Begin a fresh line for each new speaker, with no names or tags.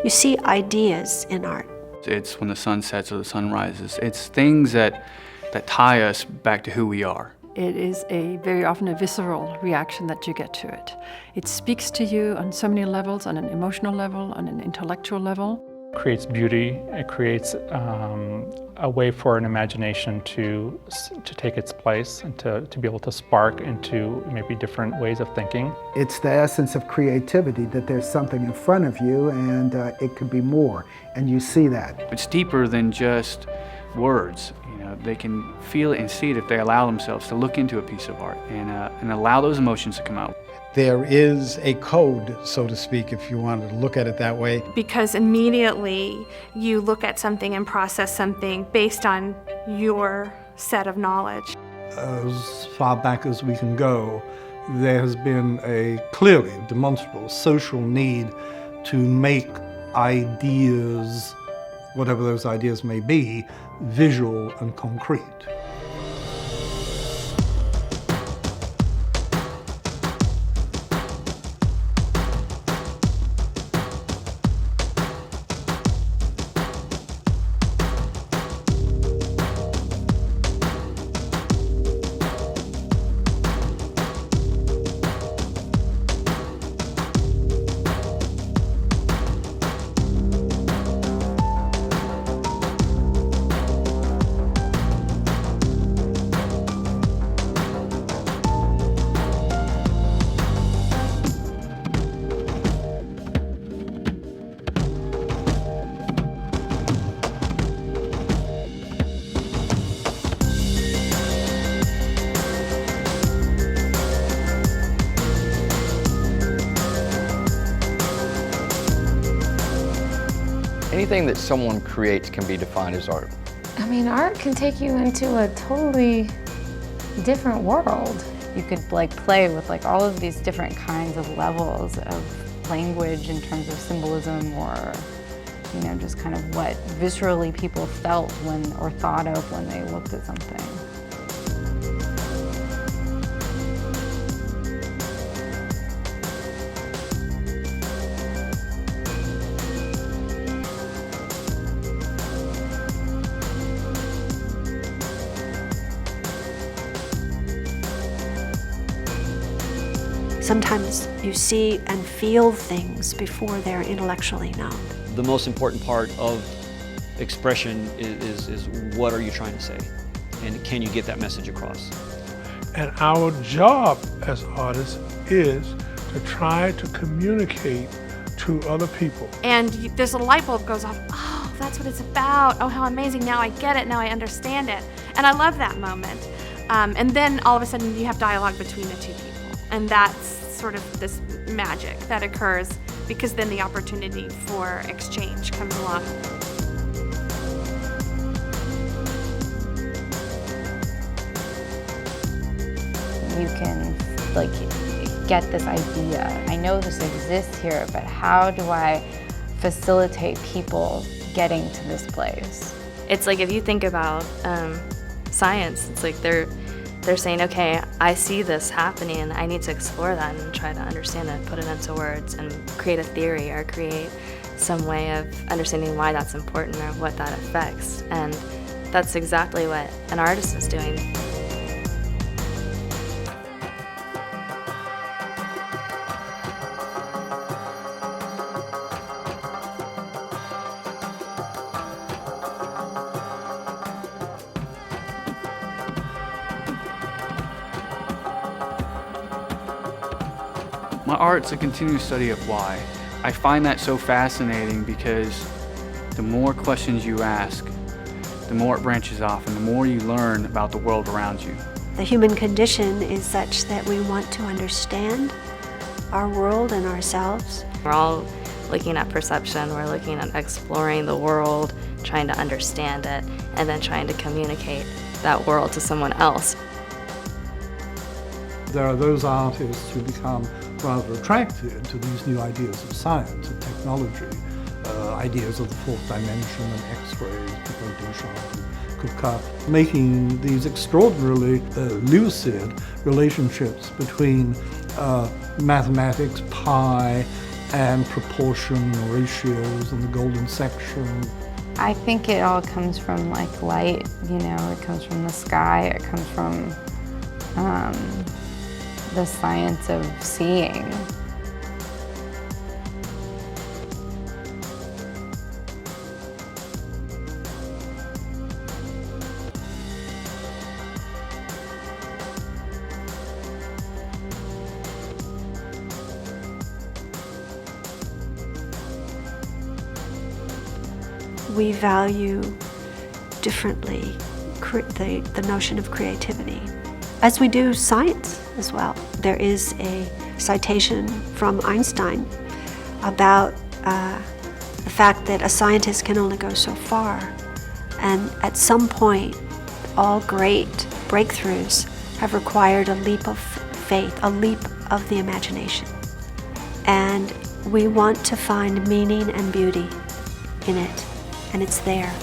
You see ideas in art.
It's when the sun sets or the sun rises. It's things that tie us back to who we are.
It is very often a visceral reaction that you get to it. It speaks to you on so many levels, on an emotional level, on an intellectual level.
It creates beauty. It creates a way for an imagination to take its place and to be able to spark into maybe different ways of thinking.
It's the essence of creativity, that there's something in front of you and it could be more, and you see that.
It's deeper than just words. They can feel it and see it if they allow themselves to look into a piece of art and allow those emotions to come out.
There is a code, so to speak, if you wanted to look at it that way.
Because immediately you look at something and process something based on your set of knowledge.
As far back as we can go, there has been a clearly demonstrable social need to make ideas, whatever those ideas may be, visual and concrete.
Anything that someone creates can be defined as art.
I mean, art can take you into a totally different world.
You could play with all of these different kinds of levels of language in terms of symbolism, or just kind of what viscerally people felt or thought of when they looked at something.
Sometimes you see and feel things before they're intellectually known.
The most important part of expression is what are you trying to say? And can you get that message across?
And our job as artists is to try to communicate to other people.
And there's a light bulb goes off. Oh, that's what it's about. Oh, how amazing. Now I get it. Now I understand it. And I love that moment. And then all of a sudden you have dialogue between the two people. And that's sort of this magic that occurs because then the opportunity for exchange comes along.
You can get this idea. I know this exists here, but how do I facilitate people getting to this place?
It's if you think about science, it's they're saying, okay, I see this happening and I need to explore that and try to understand it, put it into words and create a theory or create some way of understanding why that's important or what that affects. And that's exactly what an artist is doing.
My art's a continuous study of why. I find that so fascinating because the more questions you ask, the more it branches off and the more you learn about the world around you.
The human condition is such that we want to understand our world and ourselves.
We're all looking at perception, we're looking at exploring the world, trying to understand it, and then trying to communicate that world to someone else.
There are those artists who become rather attracted to these new ideas of science and technology, ideas of the fourth dimension and X-rays, people Duchamp and Kuka, making these extraordinarily lucid relationships between mathematics, pi, and proportion ratios and the golden section.
I think it all comes from like light, you know, it comes from the sky, it comes from the science of seeing.
We value differently the notion of creativity, as we do science as well. There is a citation from Einstein about the fact that a scientist can only go so far, and at some point all great breakthroughs have required a leap of faith, a leap of the imagination. And we want to find meaning and beauty in it, and it's there.